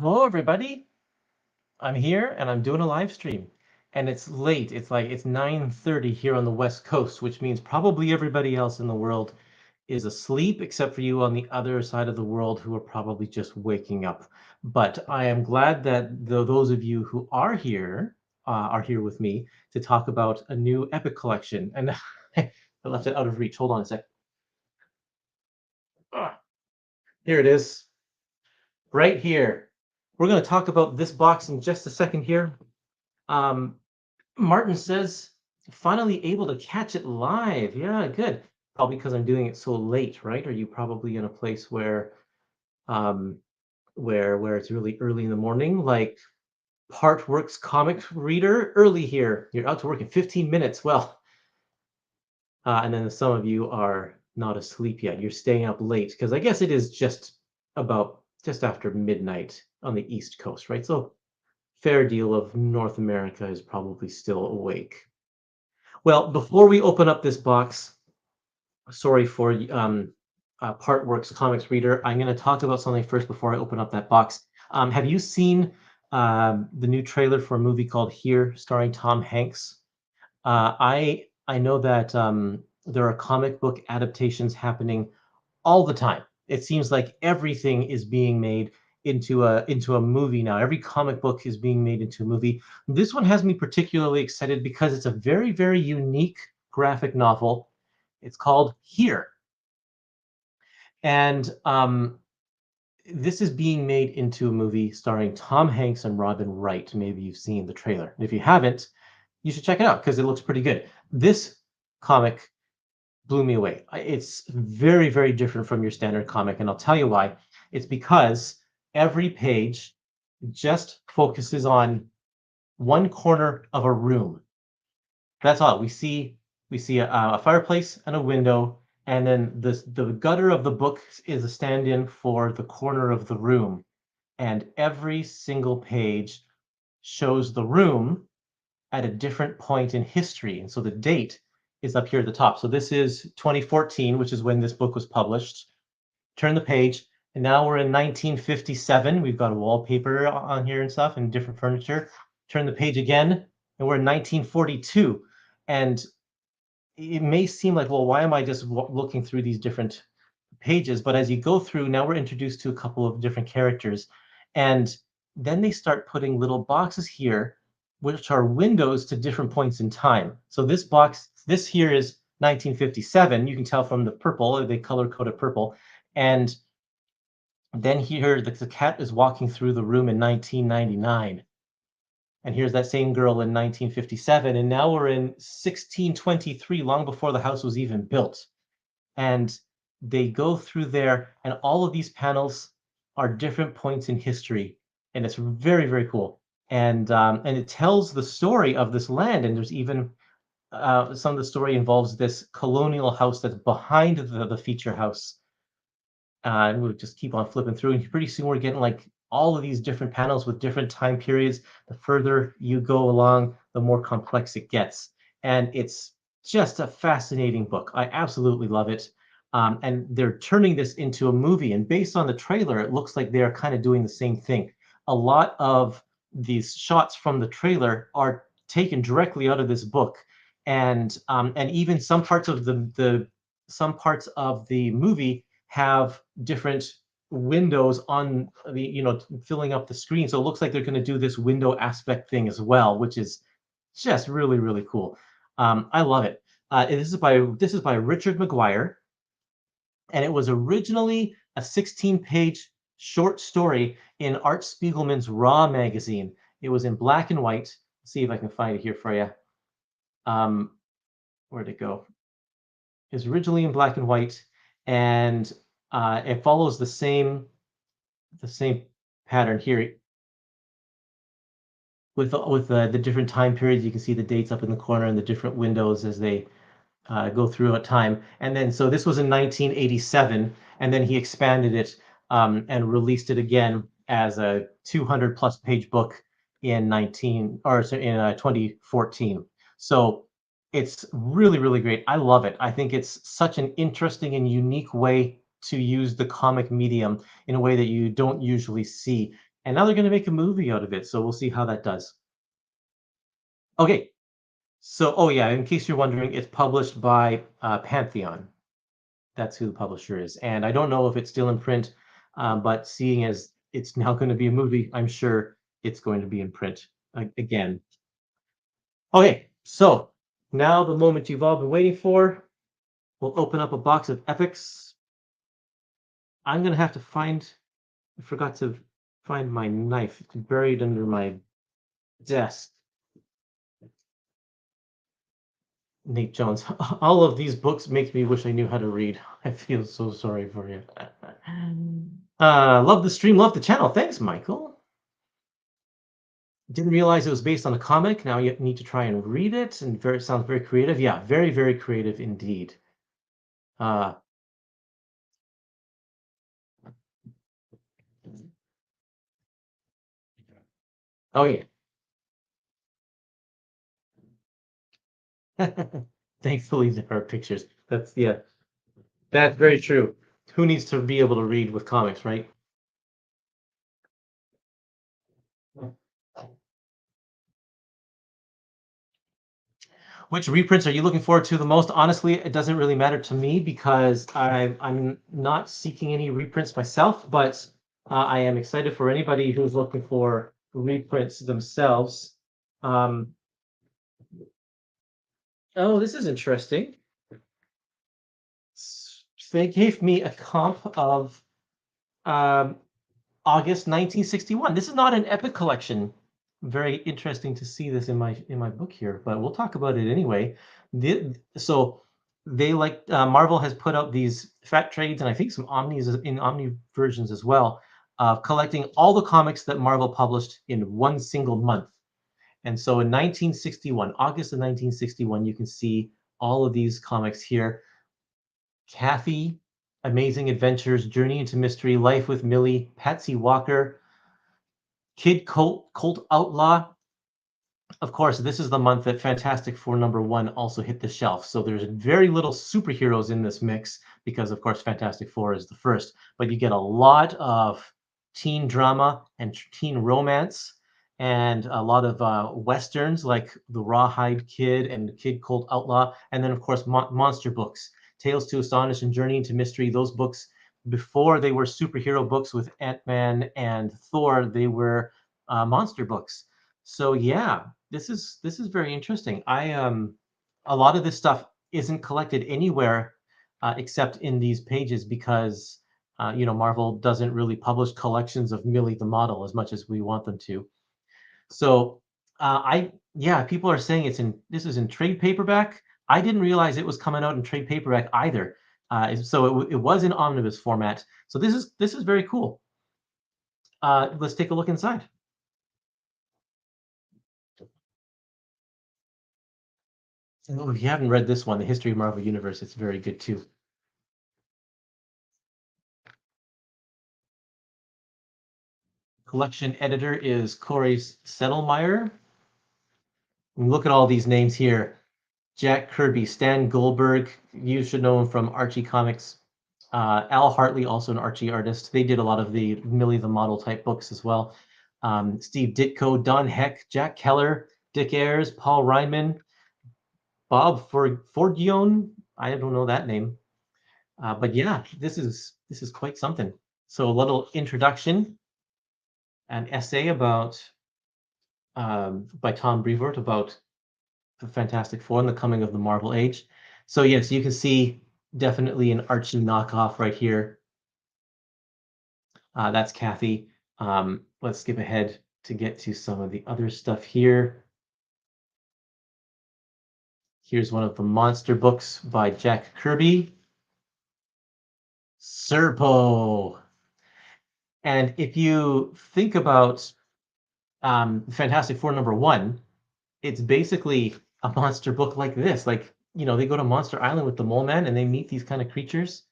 Hello, everybody. I'm here and I'm doing a live stream. And it's late. It's 9:30 here on the West Coast, which means probably everybody else in the world is asleep, except for you on the other side of the world who are probably just waking up. But I am glad that those of you who are here with me to talk about a new epic collection. And I left it out of reach. Hold on a sec. Ah, here it is, right here. We're going to talk about this box in just a second here. Um, Martin says, finally able to catch it live. Yeah, good. Probably because I'm doing it so late, right? Are you probably in a place um, where it's really early in the morning, like Part Works comic reader early here. You're out to work in 15 minutes. Well, and then some of you are not asleep yet. You're staying up late because I guess it is just after midnight on the East Coast, right? So fair deal of North America is probably still awake. Well, before we open up this box, sorry for Partworks Comics reader. I'm going to talk about something first before I open up that box. Have you seen the new trailer for a movie called Here, starring Tom Hanks? I know that there are comic book adaptations happening all the time. It seems like everything is being made into a movie now. Every comic book is being made into a movie. This one has me particularly excited because it's a very, very unique graphic novel. It's called Here, and this is being made into a movie starring Tom Hanks and Robin Wright. Maybe you've seen the trailer. If you haven't, you should check it out because it looks pretty good. This comic blew me away. It's very, very different from your standard comic, and I'll tell you why. It's because every page just focuses on one corner of a room. That's all. We see a fireplace and a window, and then the gutter of the book is a stand-in for the corner of the room. And every single page shows the room at a different point in history. And so the date is up here at the top. So this is 2014, which is when this book was published. Turn the page, and now we're in 1957. We've got a wallpaper on here and stuff and different furniture. Turn the page again, and we're in 1942. And it may seem like, well, why am I just looking through these different pages? But as you go through, now we're introduced to a couple of different characters. And then they start putting little boxes here, which are windows to different points in time. So this here is 1957. You can tell from the purple, they color coded purple. And then here, the cat is walking through the room in 1999. And here's that same girl in 1957. And now we're in 1623, long before the house was even built. And they go through there, and all of these panels are different points in history. And it's very, very cool. And it tells the story of this land. And there's even some of the story involves this colonial house that's behind the feature house. And we'll just keep on flipping through, and pretty soon we're getting like all of these different panels with different time periods. The further you go along, the more complex it gets. And it's just a fascinating book. I absolutely love it. And they're turning this into a movie. And based on the trailer, it looks like they're kind of doing the same thing. A lot of these shots from the trailer are taken directly out of this book. And even some parts of some parts of the movie have different windows on the filling up the screen, so it looks like they're going to do this window aspect thing as well, which is just really, really cool. I love it. This is by Richard McGuire, and it was originally a 16-page short story in Art Spiegelman's Raw magazine. It was in black and white. Let's see if I can find it here for you. Where'd it go? It's originally in black and white, and it follows the same pattern here with the different time periods. You can see the dates up in the corner and the different windows as they go through a time. And then so this was in 1987, and then he expanded it and released it again as a 200 plus page book in 2014. So it's really, really great. I love it. I think it's such an interesting and unique way to use the comic medium in a way that you don't usually see. and now they're going to make a movie out of it. So we'll see how that does. Okay, so oh yeah, in case you're wondering, it's published by Pantheon. That's who the publisher is, and I don't know if it's still in print, but seeing as it's now going to be a movie, I'm sure it's going to be in print again. Okay, so now the moment you've all been waiting for. We'll open up a box of epics. I'm gonna have to find. I forgot to find my knife. It's buried under my desk. Nate Jones. All of these books makes me wish I knew how to read. I feel so sorry for you. Love the stream, love the channel. Thanks, Michael. Didn't realize it was based on a comic. Now you need to try and read it, and sounds very creative. Yeah, very, very creative indeed. Uh, okay. Thankfully, there are pictures. That's yeah. That's very true. Who needs to be able to read with comics, right? Which reprints are you looking forward to the most? Honestly, it doesn't really matter to me because I'm not seeking any reprints myself, but I am excited for anybody who's looking for reprints themselves. Um, oh, this is interesting. They gave me a comp of um, August 1961. This is not an epic collection. Very interesting to see this in my book here, but we'll talk about it anyway. So they like Marvel has put out these fat trades and I think some omnis in omni versions as well, collecting all the comics that Marvel published in one single month. And so in 1961, August of 1961, you can see all of these comics here. Kathy, Amazing Adventures, Journey into Mystery, Life with Millie, Patsy Walker, Kid Colt Outlaw. Of course, this is the month that Fantastic Four #1 also hit the shelf. So there's very little superheroes in this mix because, of course, Fantastic Four is the first. But you get a lot of teen drama and teen romance and a lot of westerns like The Rawhide Kid and Kid Colt Outlaw. And then, of course, monster books. Tales to Astonish and Journey into Mystery. Those books, before they were superhero books with Ant-Man and Thor, they were monster books. So yeah, this is very interesting. A lot of this stuff isn't collected anywhere except in these pages because Marvel doesn't really publish collections of Millie the model as much as we want them to. So I yeah, people are saying this is in trade paperback. I didn't realize it was coming out in trade paperback either. So it was in omnibus format. So this is very cool. Let's take a look inside. Oh, if you haven't read this one, The History of Marvel Universe, it's very good too. Collection editor is Corey Settlemeyer. Look at all these names here. Jack Kirby, Stan Goldberg, you should know him from Archie Comics. Al Hartley, also an Archie artist. They did a lot of the Millie the Model type books as well. Steve Ditko, Don Heck, Jack Keller, Dick Ayers, Paul Ryman, Bob Forgione. I don't know that name. But yeah, this is quite something. So a little introduction, an essay about by Tom Brevoort about the Fantastic Four and the coming of the Marvel Age. So yes, you can see definitely an Archie knockoff right here. That's Kathy. Let's skip ahead to get to some of the other stuff here. Here's one of the monster books by Jack Kirby. Serpo. And if you think about Fantastic Four #1, it's basically a monster book like this. Like, they go to Monster Island with the Mole Man and they meet these kind of creatures.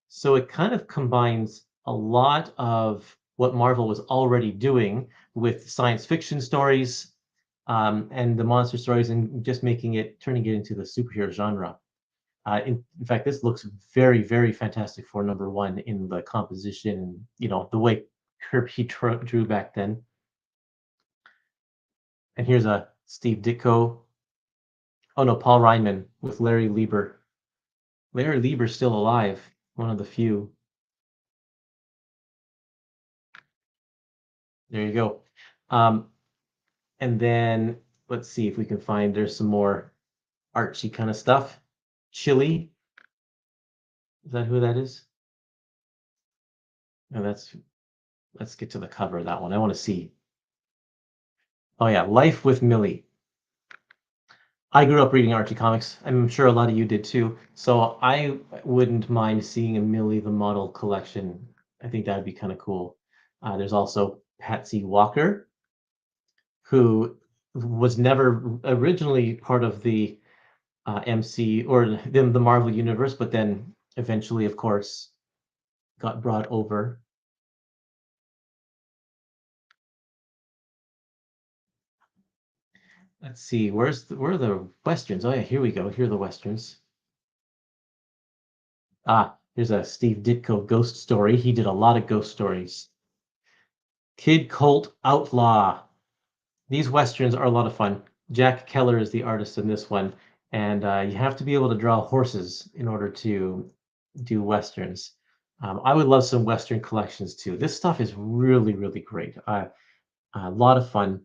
So it kind of combines a lot of what Marvel was already doing with science fiction stories and the monster stories and just turning it into the superhero genre. In fact, this looks very, very Fantastic Four #1 in the composition, the way he drew back then. And here's a Steve Ditko. Oh no, Paul Reinman with Larry Lieber. Larry Lieber's still alive, one of the few. There you go. And then let's see if we can find, there's some more Archie kind of stuff. Chili. Is that who that is? No, let's get to the cover of that one. I want to see. Oh yeah, Life with Millie. I grew up reading Archie comics. I'm sure a lot of you did too. So I wouldn't mind seeing a Millie the Model collection. I think that would be kind of cool. There's also Patsy Walker, who was never originally part of the MC or the Marvel universe, but then eventually, of course, got brought over. Let's see, where are the westerns? Oh yeah, here we go. Here are the westerns. Here's a Steve Ditko ghost story. He did a lot of ghost stories. Kid Colt Outlaw. These westerns are a lot of fun. Jack Keller is the artist in this one, and you have to be able to draw horses in order to do westerns. I would love some western collections too. This stuff is really, really great. A lot of fun.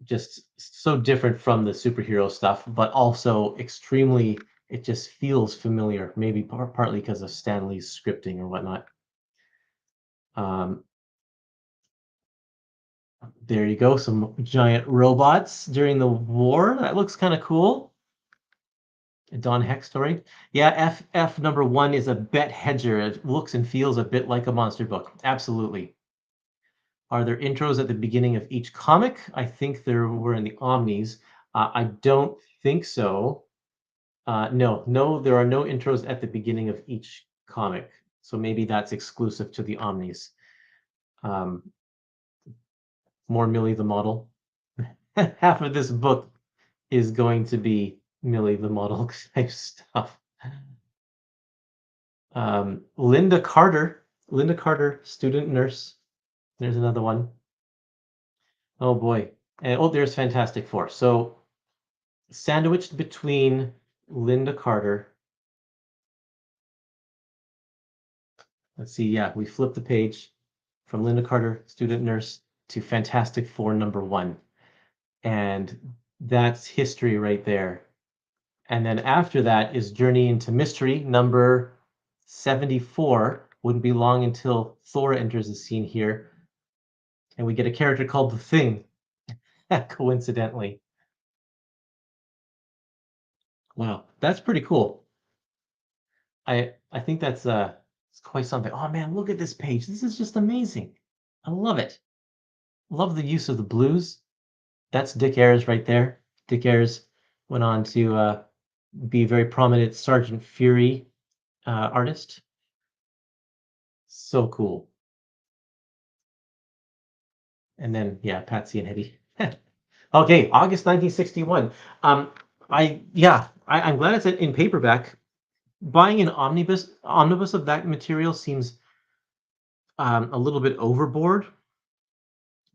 Just so different from the superhero stuff, but also extremely, it just feels familiar, maybe partly because of Stan Lee's scripting or whatnot. Um, there you go, some giant robots during the war. That looks kind of cool. A Don Heck story. Yeah, FF number 1 is a Bet Hedger. It looks and feels a bit like a monster book. Absolutely. Are there intros at the beginning of each comic? I think there were in the Omnis. I don't think so. No, there are no intros at the beginning of each comic. So maybe that's exclusive to the Omnis. Um, more Millie the Model. Half of this book is going to be Millie the Model type stuff. Linda Carter, student nurse. There's another one. Oh boy. And oh, there's Fantastic Four. So sandwiched between Linda Carter. Let's see. Yeah, we flip the page from Linda Carter, student nurse, to Fantastic Four number 1. And that's history right there. And then after that is Journey into Mystery number 74. Wouldn't be long until Thor enters the scene here. And we get a character called the Thing, coincidentally. Wow, that's pretty cool. I think that's it's quite something. Oh man, look at this page. This is just amazing. I love it. Love the use of the blues. That's Dick Ayers right there. Dick Ayers went on to be a very prominent Sergeant Fury artist. So cool. And then yeah, Patsy and Eddie. Okay, August 1961. I'm glad it's in paperback. Buying an omnibus of that material seems a little bit overboard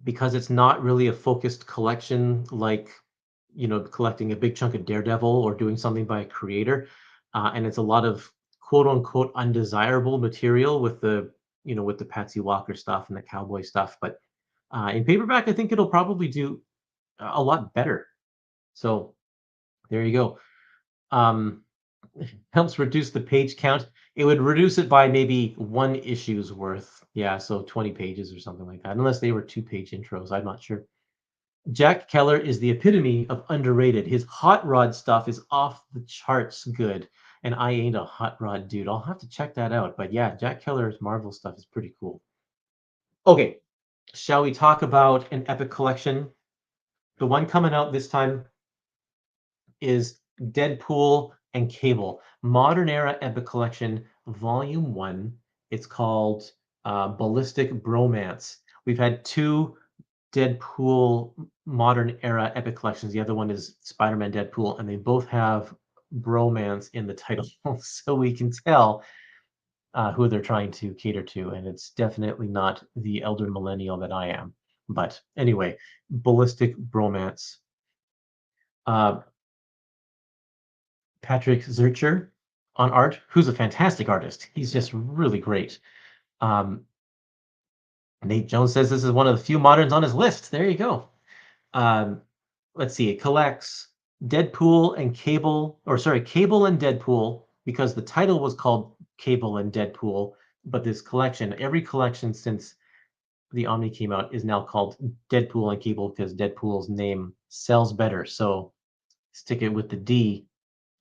because it's not really a focused collection like collecting a big chunk of Daredevil or doing something by a creator, and it's a lot of quote unquote undesirable material with the Patsy Walker stuff and the cowboy stuff. But in paperback, I think it'll probably do a lot better. So there you go. Um, helps reduce the page count. It would reduce it by maybe 1 issue's worth. Yeah, so 20 pages or something like that, unless they were 2-page intros. I'm not sure. Jack Keller is the epitome of underrated. His hot rod stuff is off the charts good, and I ain't a hot rod dude. I'll have to check that out. But yeah, Jack Keller's Marvel stuff is pretty cool. Okay, shall we talk about an epic collection? The one coming out this time is Deadpool and Cable, Modern Era Epic Collection, Volume 1. It's called Ballistic Bromance. We've had 2 Deadpool Modern Era Epic Collections. The other one is Spider-Man Deadpool, and they both have bromance in the title. So we can tell who they're trying to cater to, and it's definitely not the elder millennial that I am. But anyway, Ballistic Bromance. Uh, Patrick Zurcher on art, who's a fantastic artist. He's just really great. Um, Nate Jones says this is one of the few moderns on his list. There you go. Um, let's see. It collects Deadpool and Cable, or sorry, Cable and Deadpool, because the title was called Cable and Deadpool. But this collection, every collection since the Omni came out, is now called Deadpool and Cable because Deadpool's name sells better. So stick it with the D,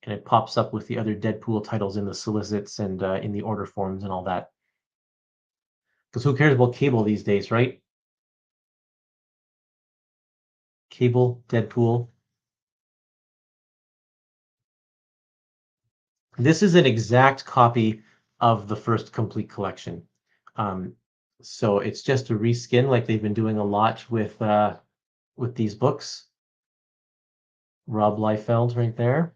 and it pops up with the other Deadpool titles in the solicits and in the order forms and all that. Because who cares about Cable these days, right? Cable, Deadpool. This is an exact copy of the first complete collection. Um, so it's just a reskin, like they've been doing a lot with these books. Rob Liefeld right there.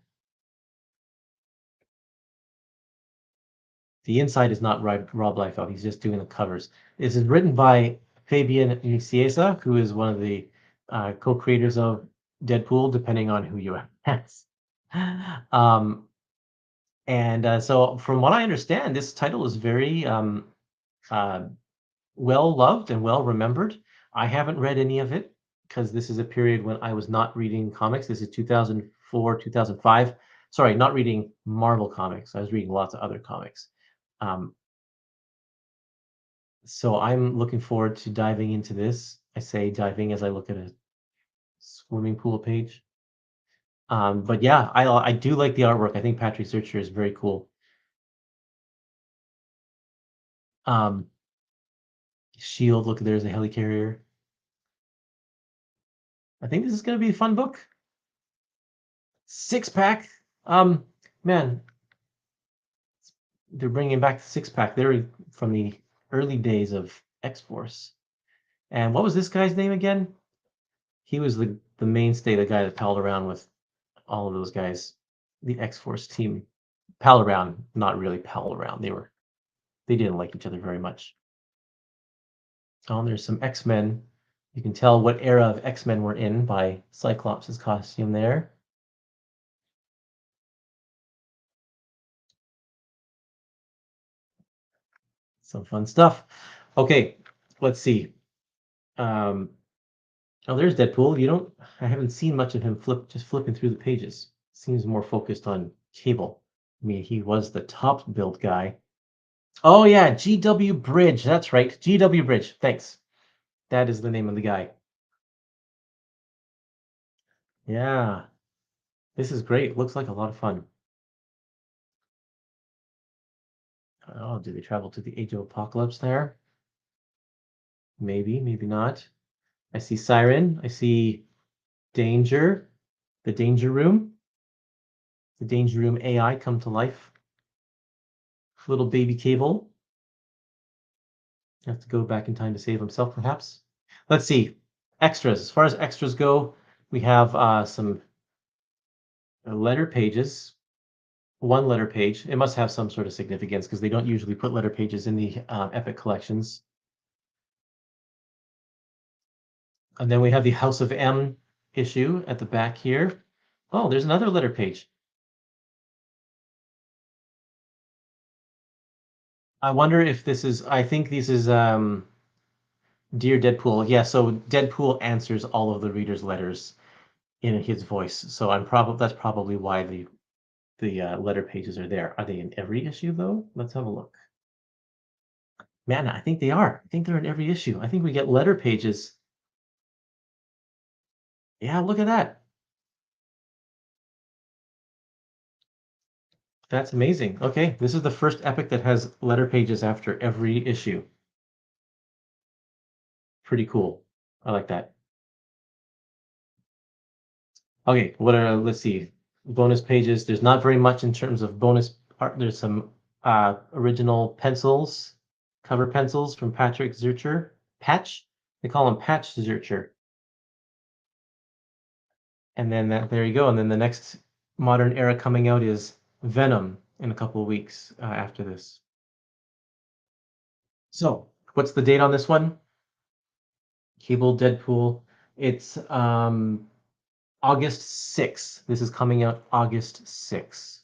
The inside is not Rob Liefeld. He's just doing the covers. This is written by Fabian Nicieza, who is one of the co-creators of Deadpool, depending on who you ask. Um, and so, from what I understand, this title is very uh, well loved and well remembered. I haven't read any of it because this is a period when I was not reading comics. This is 2004, 2005. Sorry, not reading Marvel comics. I was reading lots of other comics. Um, so I'm looking forward to diving into this. I say diving as I look at a swimming pool page. But yeah, I do like the artwork. I think Patrick Searcher is very cool. Um, Shield, look, there's a helicarrier. I think this is going to be a fun book. Six pack. Um, Man, they're bringing back the six pack. They're from the early days of X Force. And what was this guy's name again? He was the mainstay, the guy that palled around with all of those guys, the X Force team. Pal around, not really pal around. They didn't like each other very much. Oh, and there's some X-Men. You can tell what era of X-Men we're in by Cyclops' costume there. Some fun stuff. Okay, let's see. Um, oh, there's Deadpool. I haven't seen much of him just flipping through the pages. Seems more focused on Cable. I mean, he was the top build guy. Oh yeah, GW Bridge. That's right, GW Bridge. Thanks. That is the name of the guy. Yeah, this is great. Looks like a lot of fun. Oh, do they travel to the Age of Apocalypse there? Maybe, maybe not. I see Siren. I see Danger, the Danger Room, the Danger Room AI come to life. Little baby Cable. Have to go back in time to save himself, perhaps. Let's see. Extras. As far as extras go, we have some letter pages. One letter page. It must have some sort of significance because they don't usually put letter pages in the Epic collections. And then we have the House of M issue at the back here. Oh, there's another letter page. I wonder if this is, I think this is Dear Deadpool. Yeah, so Deadpool answers all of the readers' letters in his voice. So that's probably why the letter pages are there. Are they in every issue though? Let's have a look. Man, I think they are. I think they're in every issue. I think we get letter pages. Yeah, look at that. That's amazing. Okay, this is the first epic that has letter pages after every issue. Pretty cool. I like that. Okay, let's see, bonus pages. There's not very much in terms of bonus art. There's some original pencils, cover pencils from Patrick Zurcher. Patch, they call him Patch Zurcher. And then there you go. And then the next modern era coming out is Venom in a couple of weeks after this. So, what's the date on this one? Cable Deadpool. It's August 6th. This is coming out August 6th.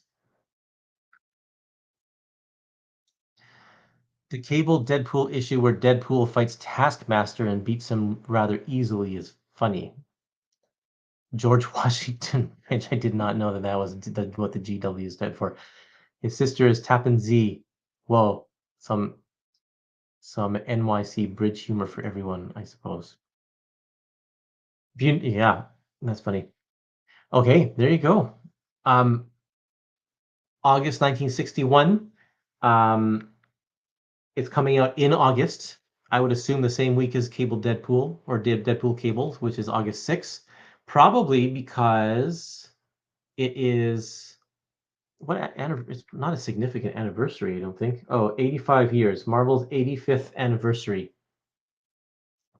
The Cable Deadpool issue where Deadpool fights Taskmaster and beats him rather easily is funny. George Washington, which I did not know that was what the GW stood for. His sister is Tappan Z. Whoa, some NYC bridge humor for everyone, I suppose. Yeah, that's funny. Okay, there you go. August 1961. It's coming out in August. I would assume the same week as Cable Deadpool or Deadpool Cable, which is August 6th. Probably because it is it's not a significant anniversary, I don't think. Oh, 85 years. Marvel's 85th anniversary.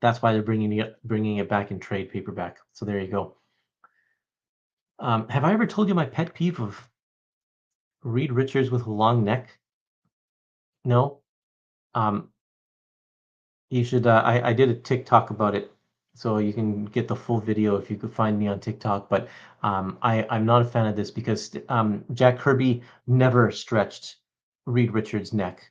That's why they're bringing it back in trade paperback. So there you go. Have I ever told you my pet peeve of Reed Richards with a long neck? No. You should. I did a TikTok about it, so you can get the full video if you could find me on TikTok. But I'm not a fan of this because Jack Kirby never stretched Reed Richards' neck.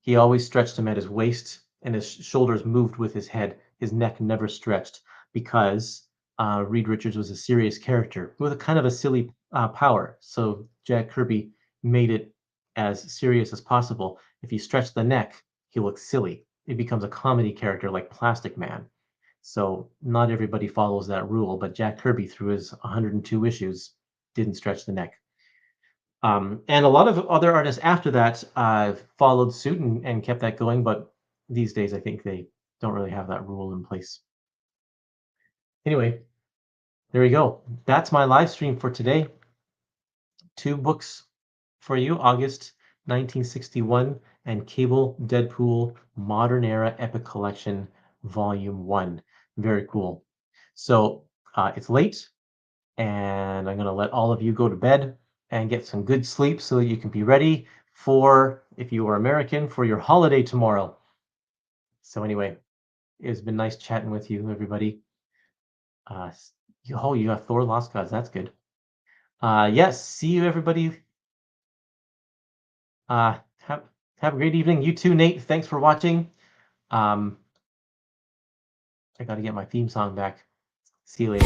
He always stretched him at his waist, and his shoulders moved with his head. His neck never stretched because Reed Richards was a serious character with a kind of a silly power. So Jack Kirby made it as serious as possible. If you stretch the neck, he looks silly. It becomes a comedy character like Plastic Man. So not everybody follows that rule, but Jack Kirby, through his 102 issues, didn't stretch the neck. And a lot of other artists after that followed suit and kept that going, but these days I think they don't really have that rule in place. Anyway, there we go. That's my live stream for today. 2 books for you, August 1961 and Cable Deadpool Modern Era Epic Collection Volume 1. Very cool. So it's late, and I'm going to let all of you go to bed and get some good sleep so that you can be ready for, if you are American, for your holiday tomorrow. So anyway, it's been nice chatting with you, everybody. You got Thor Lost Gods. That's good. Yes, see you, everybody. Have a great evening. You too, Nate. Thanks for watching. I got to get my theme song back. See you later.